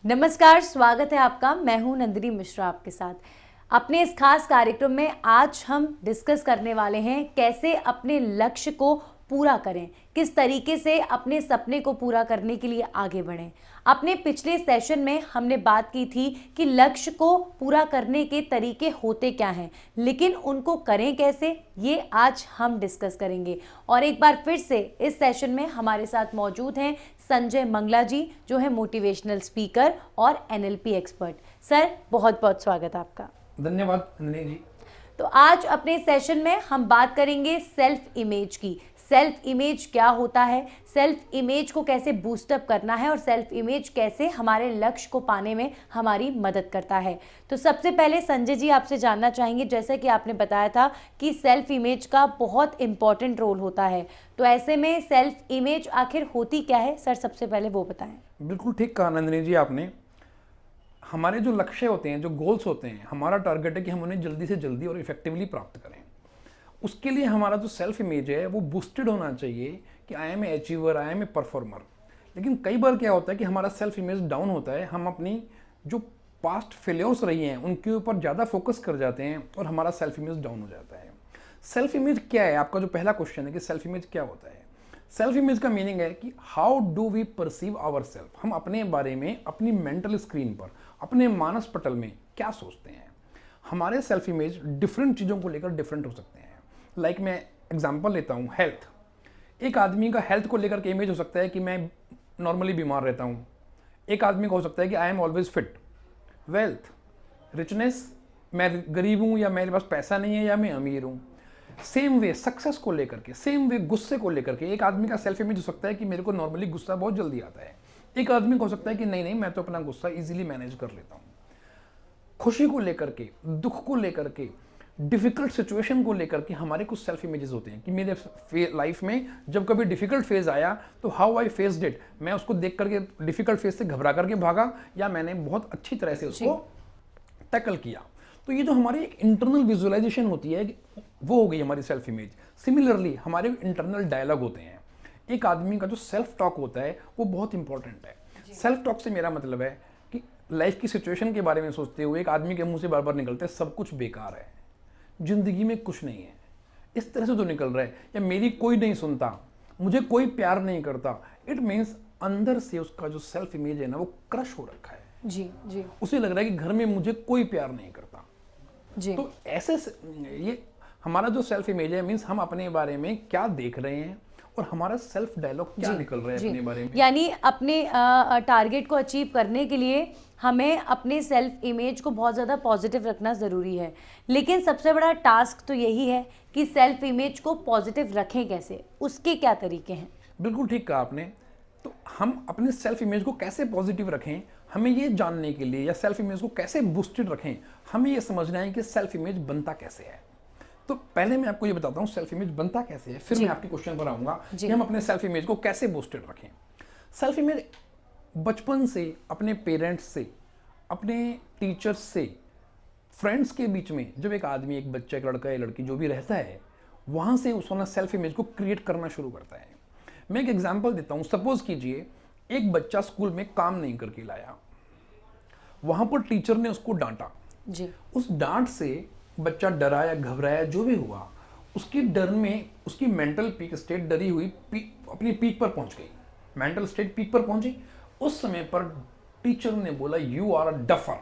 नमस्कार, स्वागत है आपका। मैं हूं नंदिनी मिश्रा आपके साथ। अपने इस खास कार्यक्रम में आज हम डिस्कस करने वाले हैं कैसे अपने लक्ष्य को पूरा करें, किस तरीके से अपने सपने को पूरा करने के लिए आगे बढ़ें। अपने पिछले सेशन में हमने बात की थी कि लक्ष्य को पूरा करने के तरीके होते क्या हैं, लेकिन उनको करें कैसे, ये आज हम डिस्कस करेंगे। और एक बार फिर से इस सेशन में हमारे साथ मौजूद हैं संजय मंगला जी, जो है मोटिवेशनल स्पीकर और एनएलपी एक्सपर्ट। सर, बहुत बहुत स्वागत आपका। धन्यवाद नंदिनी जी। तो आज अपने सेशन में हम बात करेंगे सेल्फ इमेज की। सेल्फ इमेज क्या होता है, सेल्फ इमेज को कैसे बूस्टअप करना है और सेल्फ इमेज कैसे हमारे लक्ष्य को पाने में हमारी मदद करता है। तो सबसे पहले संजय जी आपसे जानना चाहेंगे, जैसा कि आपने बताया था कि सेल्फ इमेज का बहुत इंपॉर्टेंट रोल होता है, तो ऐसे में सेल्फ इमेज आखिर होती क्या है, सर सबसे पहले वो बताएं। बिल्कुल ठीक कहा नंदिनी जी आपने। हमारे जो लक्ष्य होते हैं, जो गोल्स होते हैं, हमारा टारगेट है कि हम उन्हें जल्दी से जल्दी और इफेक्टिवली प्राप्त करें। उसके लिए हमारा जो सेल्फ इमेज है वो बूस्टेड होना चाहिए कि I am a achiever, I am a performer. लेकिन कई बार क्या होता है कि हमारा सेल्फ इमेज डाउन होता है, हम अपनी जो पास्ट फेलियर्स रही हैं उनके ऊपर ज़्यादा फोकस कर जाते हैं और हमारा सेल्फ इमेज डाउन हो जाता है। सेल्फ इमेज क्या है, आपका जो पहला क्वेश्चन है कि सेल्फ इमेज क्या होता है। सेल्फ इमेज का मीनिंग है कि how do we perceive our self. हम अपने बारे में अपनी मेंटल स्क्रीन पर, अपने मानस पटल में क्या सोचते हैं। हमारे सेल्फ इमेज डिफरेंट चीज़ों को लेकर डिफरेंट हो सकते हैं। लाइक मैं एग्जांपल लेता हूँ, हेल्थ। एक आदमी का हेल्थ को लेकर के इमेज हो सकता है कि मैं नॉर्मली बीमार रहता हूँ। एक आदमी का हो सकता है कि I am always fit. Wealth, richness, मैं गरीब हूँ या मेरे पास पैसा नहीं है या मैं अमीर हूँ। सेम वे सक्सेस को लेकर के, सेम वे गुस्से को लेकर के एक आदमी का सेल्फ इमेज हो सकता है कि मेरे को नॉर्मली गुस्सा बहुत जल्दी आता है। एक आदमी को हो सकता है कि नहीं मैं तो अपना गुस्सा इजीली मैनेज कर लेता हूँ। खुशी को लेकर के, दुख को लेकर के, डिफिकल्ट सिचुएशन को लेकर के हमारे कुछ सेल्फ इमेजेस होते हैं कि मेरे लाइफ में जब कभी डिफिकल्ट फेज आया तो हाउ आई फेस्ड इट, मैं उसको देख करके डिफिकल्ट फेज से घबरा करके भागा या मैंने बहुत अच्छी तरह से उसको टैकल किया। तो ये जो हमारी एक इंटरनल विजुअलाइजेशन होती है वो हो गई हमारी सेल्फ इमेज। सिमिलरली हमारे इंटरनल डायलॉग होते हैं। एक आदमी का जो सेल्फ टॉक होता है वो बहुत इंपॉर्टेंट है। सेल्फ टॉक से मेरा मतलब है कि लाइफ की सिचुएशन के बारे में सोचते हुए एक आदमी के मुंह से बार बार निकलता है सब कुछ बेकार है, जिंदगी में कुछ नहीं है, इस तरह से जो निकल रहा है, या मेरी कोई नहीं सुनता, मुझे कोई प्यार नहीं करता। इट मीन्स अंदर से उसका जो सेल्फ इमेज है ना वो क्रश हो रखा है। जी जी। उसे लग रहा है कि घर में मुझे कोई प्यार नहीं करता जी। तो ऐसे ये हमारा जो सेल्फ इमेज है मीन्स हम अपने बारे में क्या देख रहे हैं और हमारा सेल्फ डायलॉग क्या निकल रहा है अपने बारे में। यानी अपने टारगेट को अचीव करने के लिए हमें अपने सेल्फ इमेज को बहुत ज़्यादा पॉजिटिव रखना ज़रूरी है, लेकिन सबसे बड़ा टास्क तो यही है कि सेल्फ इमेज को पॉजिटिव रखें कैसे, उसके क्या तरीके हैं। बिल्कुल ठीक कहा आपने। तो हम अपने सेल्फ इमेज को कैसे पॉजिटिव रखें, हमें ये जानने के लिए, या सेल्फ इमेज को कैसे बूस्टेड रखें, हमें ये समझना है कि सेल्फ इमेज बनता कैसे है। तो पहले मैं आपको ये बताता हूँ सेल्फ इमेज बनता कैसे है, फिर मैं आपके क्वेश्चन पर आऊंगा कि हम अपने सेल्फ इमेज को कैसे बूस्टेड रखें। सेल्फ इमेज बचपन से अपने पेरेंट्स से, अपने टीचर्स से, फ्रेंड्स के बीच में जब एक आदमी, एक बच्चा, एक लड़का या लड़की जो भी रहता है, वहाँ से उस अपना सेल्फ इमेज को क्रिएट करना शुरू करता है। मैं एक एग्जाम्पल देता हूँ। सपोज कीजिए एक बच्चा स्कूल में काम नहीं करके लाया, वहाँ पर टीचर ने उसको डांटा जी। उस डांट से बच्चा डरा या घबराया, जो भी हुआ, उसके डर में उसकी मेंटल पीक स्टेट, डरी हुई अपनी पीक पर पहुंच गई, मेंटल स्टेट पीक पर पहुंची। उस समय पर टीचर ने बोला यू आर अ डफर।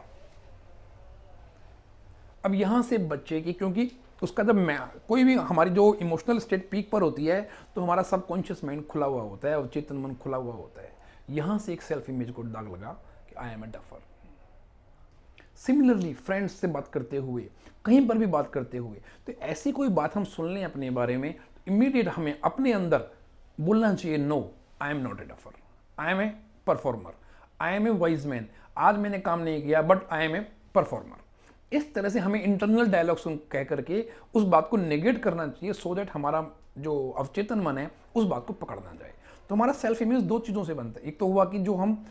अब यहां से बच्चे की, क्योंकि उसका जब कोई भी हमारी जो इमोशनल स्टेट पीक पर होती है तो हमारा सबकॉन्शियस माइंड खुला हुआ होता है और चेतन मन खुला हुआ होता है। यहां से एक सेल्फ इमेज को दाग लगा कि I am a duffer. Similarly friends से बात करते हुए, कहीं पर भी बात करते हुए, तो ऐसी कोई बात हम सुन लें अपने बारे में तो इमीडिएट हमें अपने अंदर बोलना चाहिए no, I am not a duffer, I am a performer, I am a wise man. आज मैंने काम नहीं किया but I am a performer. इस तरह से हमें इंटरनल डायलॉग सुन कह करके उस बात को नेगेट करना चाहिए, सो दैट हमारा जो अवचेतन मन है उस बात को पकड़ना जाए। तो हमारा सेल्फ इमेज दो चीज़ों से बनता है। एक तो हुआ कि जो हम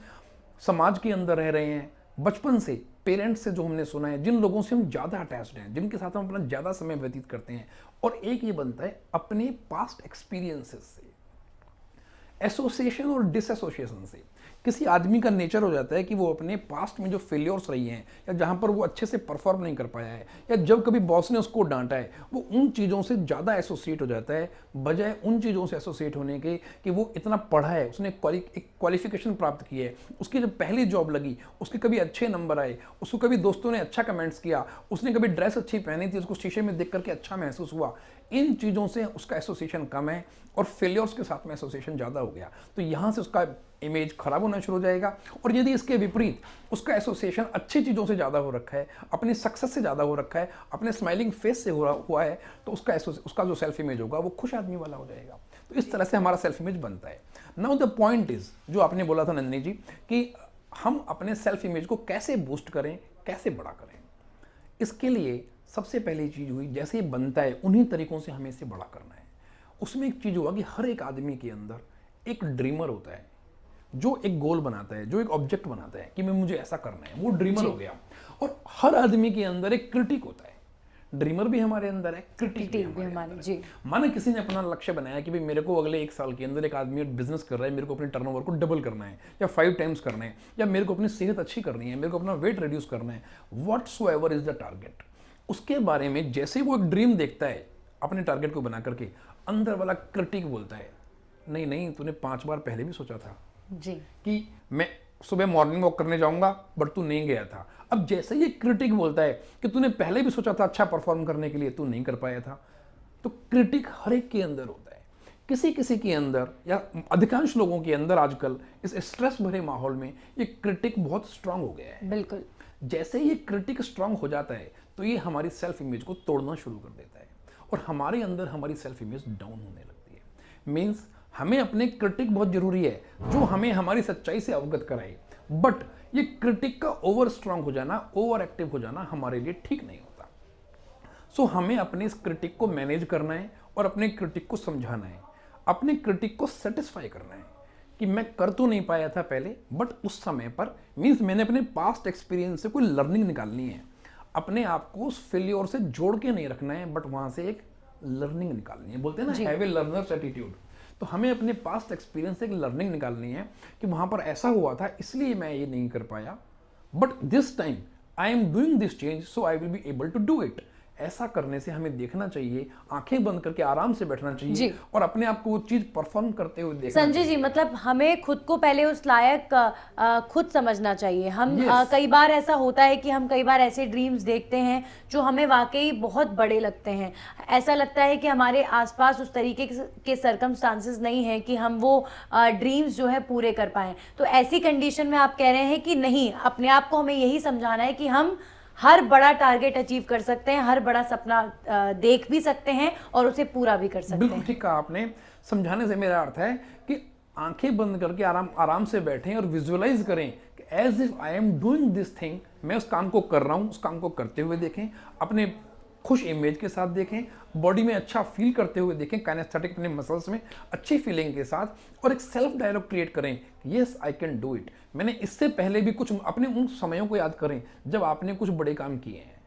समाज के अंदर रह रहे हैं, बचपन से पेरेंट्स से जो हमने सुना है, जिन लोगों से हम ज़्यादा अटैच्ड हैं, जिनके साथ हम अपना ज़्यादा समय व्यतीत करते हैं, और एक ये बनता है अपने पास्ट एक्सपीरियंसेस से। एसोसिएशन और डिसएसोसिएशन से। किसी आदमी का नेचर हो जाता है कि वो अपने पास्ट में जो फेलियर्स रही हैं या जहाँ पर वो अच्छे से परफॉर्म नहीं कर पाया है या जब कभी बॉस ने उसको डांटा है, वो उन चीज़ों से ज़्यादा एसोसिएट हो जाता है बजाय उन चीज़ों से एसोसिएट होने के कि वो इतना पढ़ा है, उसने एक क्वालिफिकेशन प्राप्त की है, उसकी जब पहली जॉब लगी उसके कभी अच्छे नंबर आए, उसको कभी दोस्तों ने अच्छा कमेंट्स किया, उसने कभी ड्रेस अच्छी पहनी थी, उसको शीशे में देख करके अच्छा महसूस हुआ। इन चीज़ों से उसका एसोसिएशन कम है और फेलियर्स के साथ में एसोसिएशन ज़्यादा हो गया, तो यहाँ से उसका इमेज खराब होना शुरू हो जाएगा। और यदि इसके विपरीत उसका एसोसिएशन अच्छी चीज़ों से ज़्यादा हो रखा है, अपनी सक्सेस से ज़्यादा हो रखा है, अपने स्माइलिंग फेस से हुआ है, तो उसका जो सेल्फ इमेज होगा वो खुश आदमी वाला हो जाएगा। तो इस तरह से हमारा सेल्फ इमेज बनता है। नाउ द पॉइंट इज, जो आपने बोला था नंदिनी जी, कि हम अपने सेल्फ इमेज को कैसे बूस्ट करें, कैसे बड़ा करें। इसके लिए सबसे पहली चीज़ हुई, जैसे ही बनता है उन्हीं तरीकों से हमें इसे बड़ा करना है। उसमें एक चीज़ हुआ कि हर एक आदमी के अंदर एक ड्रीमर होता है जो एक गोल बनाता है, जो एक ऑब्जेक्ट बनाता है कि मैं मुझे ऐसा करना है, वो ड्रीमर हो गया। और हर आदमी के अंदर एक क्रिटिक होता है। ड्रीमर भी हमारे अंदर है, क्रिटिक भी हमारे अंदर है। माना किसी ने अपना लक्ष्य बनाया कि भाई मेरे को अगले 1 साल के अंदर एक आदमी बिजनेस कर रहा है, मेरे को अपने टर्नओवर को डबल करना है या 5 टाइम्स करना है, या मेरे को अपनी सेहत अच्छी करनी है, मेरे को अपना वेट रिड्यूस करना है, व्हाटसोएवर इज द टारगेट। उसके बारे में जैसे वो एक ड्रीम देखता है अपने टारगेट को बना करके, अंदर वाला क्रिटिक बोलता है नहीं नहीं, तूने 5 बार पहले भी सोचा था जी कि मैं सुबह मॉर्निंग वॉक करने जाऊंगा, बट तू नहीं गया था। अब जैसे ये क्रिटिक बोलता है कि तूने पहले भी सोचा था अच्छा परफॉर्म करने के लिए, तू नहीं कर पाया था, तो क्रिटिक हर एक के अंदर होता है। किसी किसी के अंदर या अधिकांश लोगों के अंदर आजकल इस स्ट्रेस भरे माहौल में ये क्रिटिक बहुत स्ट्रांग हो गया है। बिल्कुल। जैसे ये क्रिटिक स्ट्रांग हो जाता है तो ये हमारी सेल्फ इमेज को तोड़ना शुरू कर देता है और हमारे अंदर हमारी सेल्फ इमेज डाउन होने लगती है। मीन्स हमें अपने क्रिटिक बहुत जरूरी है जो हमें हमारी सच्चाई से अवगत कराए, बट ये क्रिटिक का ओवर स्ट्रांग हो जाना, ओवर एक्टिव हो जाना हमारे लिए ठीक नहीं होता। सो हमें अपने इस क्रिटिक को मैनेज करना है और अपने क्रिटिक को समझाना है, अपने क्रिटिक को सेटिस्फाई करना है कि मैं कर तो नहीं पाया था पहले, बट उस समय पर मीन्स मैंने अपने पास्ट एक्सपीरियंस से कोई लर्निंग निकालनी है। अपने आप को उस फेलियर से जोड़ के नहीं रखना है, बट वहां से एक लर्निंग निकालनी है। बोलते हैं ना, हैव ए लर्नर्स एटीट्यूड। तो हमें अपने पास्ट एक्सपीरियंस से एक लर्निंग निकालनी है कि वहां पर ऐसा हुआ था इसलिए मैं ये नहीं कर पाया, but this time I am doing this change so I will be able to do it. ऐसा करने से हमें देखना चाहिए, आंखें बंद करके आराम से बैठना चाहिए और अपने आप को वो चीज परफॉर्म करते हुए देखना संजय जी, मतलब हमें खुद को पहले उस लायक खुद समझना चाहिए। हम कई बार ऐसा होता है कि हम कई बार ऐसे ड्रीम्स देखते हैं जो हमें वाकई बहुत बड़े लगते हैं। ऐसा लगता है कि हमारे आसपास उस तरीके के सर्कमस्टांसेस नहीं है कि हम वो ड्रीम्स जो है पूरे कर पाएं। तो ऐसी कंडीशन में आप कह रहे हैं कि नहीं, अपने आप को हमें यही समझाना है कि हम हर बड़ा टारगेट अचीव कर सकते हैं, हर बड़ा सपना देख भी सकते हैं और उसे पूरा भी कर सकते हैं। बिल्कुल ठीक कहा आपने। समझाने से मेरा अर्थ है कि आंखें बंद करके आराम से बैठें और विजुअलाइज करें कि as if I am doing this thing, मैं उस काम को कर रहा हूं, उस काम को करते हुए देखें, अपने खुश इमेज के साथ देखें, बॉडी में अच्छा फील करते हुए देखें, काइनेस्थेटिक अपने मसल्स में अच्छी फीलिंग के साथ, और एक सेल्फ डायलॉग क्रिएट करें, yes I can do it. मैंने इससे पहले भी कुछ अपने उन समयों को याद करें जब आपने कुछ बड़े काम किए हैं।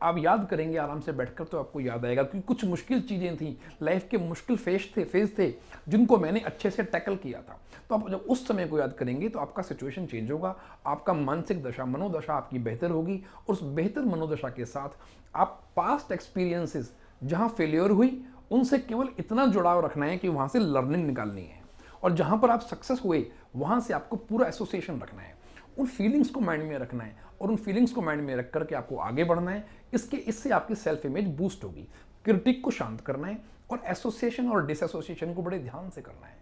आप याद करेंगे आराम से बैठकर तो आपको याद आएगा कि कुछ मुश्किल चीज़ें थी, लाइफ के मुश्किल फेज थे जिनको मैंने अच्छे से टैकल किया था। तो आप जब उस समय को याद करेंगे तो आपका सिचुएशन चेंज होगा, आपका मानसिक दशा, मनोदशा आपकी बेहतर होगी, और उस बेहतर मनोदशा के साथ आप पास्ट एक्सपीरियंसेस जहाँ फेलियर हुई उनसे केवल इतना जुड़ाव रखना है कि वहाँ से लर्निंग निकालनी है, और जहाँ पर आप सक्सेस हुए वहाँ से आपको पूरा एसोसिएशन रखना है, उन फीलिंग्स को माइंड में रखना है और उन फीलिंग्स को माइंड में रख करके आपको आगे बढ़ना है। इससे आपकी सेल्फ इमेज बूस्ट होगी। क्रिटिक को शांत करना है और एसोसिएशन और डिसएसोसिएशन को बड़े ध्यान से करना है।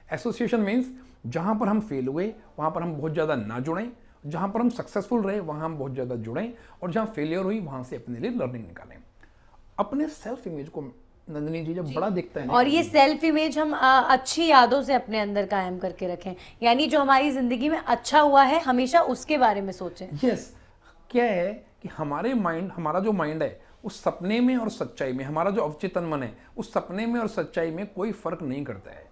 एसोसिएशन मीन्स जहाँ पर हम फेल हुए वहाँ पर हम बहुत ज़्यादा ना जुड़ें, जहाँ पर हम सक्सेसफुल रहे वहाँ हम बहुत ज़्यादा जुड़ें, और जहाँ फेलियर हुई वहाँ से अपने लिए लर्निंग निकालें। अपने सेल्फ इमेज को नंदिनी जी जब बड़ा दिखता है, और ये सेल्फ इमेज हम अच्छी यादों से अपने अंदर कायम करके रखें, यानी जो हमारी जिंदगी में अच्छा हुआ है हमेशा उसके बारे में सोचें। यस, क्या है कि हमारा जो माइंड है उस सपने में और सच्चाई में, हमारा जो अवचेतन मन है उस सपने में और सच्चाई में कोई फर्क नहीं करता है।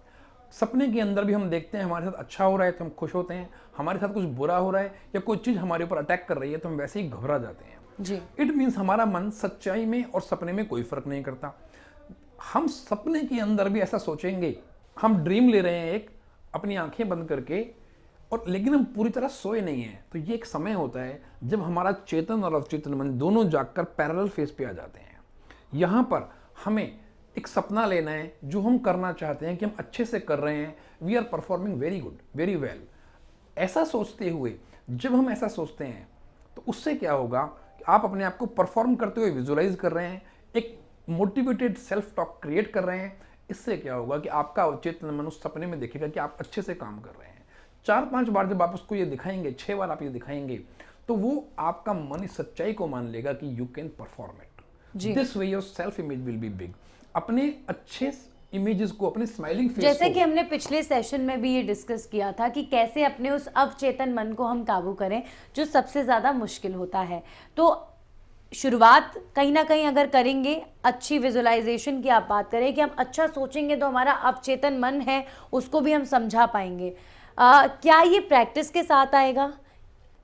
सपने के अंदर भी हम देखते हैं हमारे साथ अच्छा हो रहा है तो हम खुश होते हैं, हमारे साथ कुछ बुरा हो रहा है या कोई चीज़ हमारे ऊपर अटैक कर रही है तो हम वैसे ही घबरा जाते हैं जी। इट मीन्स हमारा मन सच्चाई में और सपने में कोई फर्क नहीं करता। हम सपने के अंदर भी ऐसा सोचेंगे, हम ड्रीम ले रहे हैं एक, अपनी आंखें बंद करके, और लेकिन हम पूरी तरह सोए नहीं हैं। तो ये एक समय होता है जब हमारा चेतन और अवचेतन मन दोनों जागकर पैरेलल फेज पे आ जाते हैं। यहाँ पर हमें एक सपना लेना है जो हम करना चाहते हैं कि हम अच्छे से कर रहे हैं, we are performing very good, very well. ऐसा सोचते हुए, जब हम ऐसा सोचते हैं तो उससे क्या होगा कि आप अपने आप को परफॉर्म करते हुए विजुलाइज कर रहे हैं, एक मोटिवेटेड सेल्फ टॉक क्रिएट कर रहे हैं। इससे क्या होगा कि आपका अवचेतन मन उस सपने में देखेगा कि आप अच्छे से काम कर रहे हैं। 4-5 बार जब आप उसको ये दिखाएंगे, 6 बार आप ये दिखाएंगे, तो वो आपका मन इस सच्चाई को मान लेगा कि you can perform it. This way your self image will be big. अपने अच्छे इमेजेस को, अपने स्माइलिंग फेस जैसे को, कि हमने पिछले सेशन में भी ये डिस्कस किया था कि कैसे अपने उस अवचेतन मन को हम काबू करें, जो सबसे ज़्यादा मुश्किल होता है। तो शुरुआत कहीं ना कहीं अगर करेंगे, अच्छी विजुअलाइजेशन की आप बात करें कि हम अच्छा सोचेंगे तो हमारा अवचेतन मन है उसको भी हम समझा पाएंगे। क्या ये प्रैक्टिस के साथ आएगा?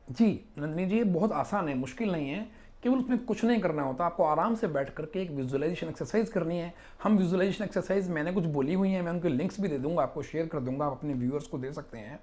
जी नंदिनी जी, ये बहुत आसान है, मुश्किल नहीं है। केवल उसमें कुछ नहीं करना होता, आपको आराम से बैठ करके एक विजुअलाइजेशन एक्सरसाइज करनी है। हम विजुअलाइजेशन एक्सरसाइज मैंने कुछ बोली हुई हैं, मैं उनके लिंक्स भी दे दूंगा, आपको शेयर कर दूंगा, आप अपने व्यूअर्स को दे सकते हैं।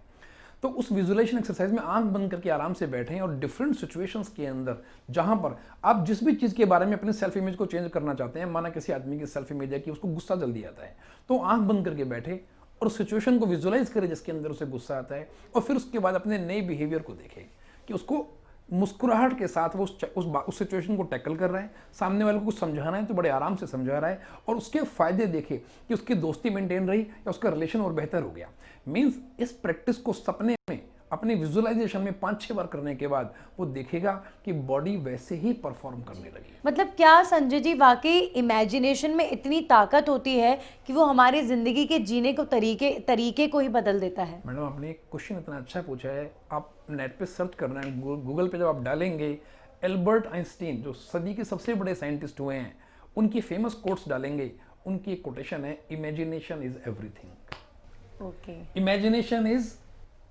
तो उस विजुअलाइजेशन एक्सरसाइज में आंख बंद करके आराम से बैठें और डिफरेंट सिचुएशंस के अंदर जहां पर आप जिस भी चीज़ के बारे में अपने सेल्फ इमेज को चेंज करना चाहते हैं, माना किसी आदमी की सेल्फ इमेज है कि उसको गुस्सा जल्दी आता है, तो आंख बंद करके बैठे और उस सिचुएशन को विजुअलाइज करें जिसके अंदर उसे गुस्सा आता है, और फिर उसके बाद अपने नए बिहेवियर को देखें कि उसको मुस्कुराहट के साथ वो उस सिचुएशन को टैकल कर रहा है, सामने वाले को कुछ समझाना है तो बड़े आराम से समझा रहा है, और उसके फायदे देखे कि उसकी दोस्ती मेंटेन रही या उसका रिलेशन और बेहतर हो गया। मीन्स इस प्रैक्टिस को सपने में, अपने विजुअलाइजेशन में 5-6 बार करने के बाद वो देखेगा कि बॉडी वैसे ही परफॉर्म करने लगी। मतलब क्या संजय जी, वाकई इमेजिनेशन में इतनी ताकत होती है कि वो हमारी जिंदगी के जीने को तरीके को ही बदल देता है? मैडम, आपने एक क्वेश्चन इतना अच्छा पूछा है। आप नेट पे सर्च करना है, गूगल पे जब आप डालेंगे, एल्बर्ट आइंस्टीन जो सदी के सबसे बड़े साइंटिस्ट हुए हैं, उनकी फेमस कोट्स डालेंगे। उनकी एक कोटेशन है, imagination is everything. Okay, imagination is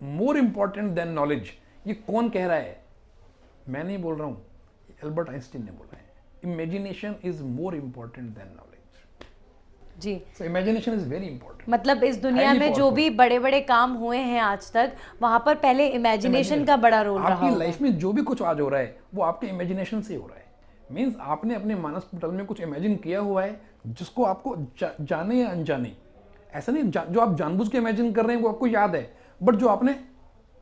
more important than knowledge. ये कौन कह रहा है? मैं नहीं बोल रहा हूं, एल्बर्ट आइंस्टीन ने बोला है। Imagination is more important than knowledge जी। So imagination is very important. मतलब इस दुनिया में जो भी बड़े बड़े काम हुए हैं आज तक, वहां पर पहले इमेजिनेशन का बड़ा रोल रहा। आपकी लाइफ में जो भी कुछ आज हो रहा है वो आपके इमेजिनेशन से हो रहा है। मीन्स आपने अपने मानस पटल में कुछ इमेजिन किया हुआ है जिसको आपको जाने या अनजाने, ऐसा नहीं जो आप जानबूझ के इमेजिन कर रहे हैं वो आपको याद है, बट जो आपने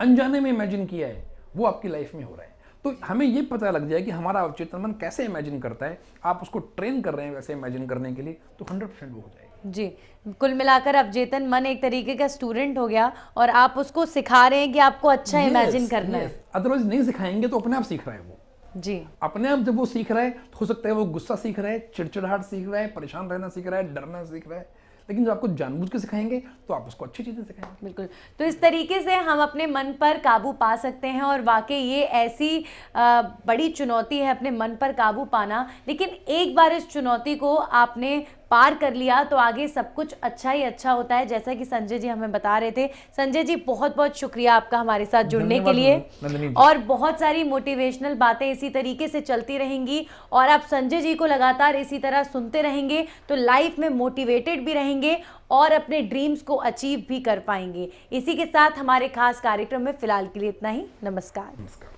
अनजाने में इमेजिन किया है वो आपकी लाइफ में हो रहा है। तो हमें ये पता लग जाए कि हमारा अवचेतन मन कैसे इमेजिन करता है, आप उसको ट्रेन कर रहे हैं वैसे इमेजिन करने के लिए, तो 100% वो हो जाएगा। जी, कुल मिलाकर अवचेतन मन एक तरीके का स्टूडेंट हो गया और आप उसको सिखा रहे हैं कि आपको अच्छा इमेजिन करना है। अदरवाइज नहीं सिखाएंगे तो अपने आप सीख रहा है वो। जी, अपने आप जब वो सीख रहा है तो हो सकता है वो गुस्सा सीख रहा है, चिड़चिड़ाहट सीख रहा है, परेशान रहना सीख रहा है, डरना सीख रहा है। लेकिन जब आपको जानबूझ के सिखाएंगे तो आप उसको अच्छी चीजें सिखाएंगे। बिल्कुल। तो इस तरीके से हम अपने मन पर काबू पा सकते हैं, और वाकई ये ऐसी बड़ी चुनौती है अपने मन पर काबू पाना। लेकिन एक बार इस चुनौती को आपने पार कर लिया तो आगे सब कुछ अच्छा ही अच्छा होता है, जैसा कि संजय जी हमें बता रहे थे। संजय जी, बहुत बहुत शुक्रिया आपका हमारे साथ जुड़ने के लिए, और बहुत सारी मोटिवेशनल बातें इसी तरीके से चलती रहेंगी, और आप संजय जी को लगातार इसी तरह सुनते रहेंगे तो लाइफ में मोटिवेटेड भी रहेंगे और अपने ड्रीम्स को अचीव भी कर पाएंगे। इसी के साथ हमारे खास कार्यक्रम में फिलहाल के लिए इतना ही। नमस्कार। नमस्कार।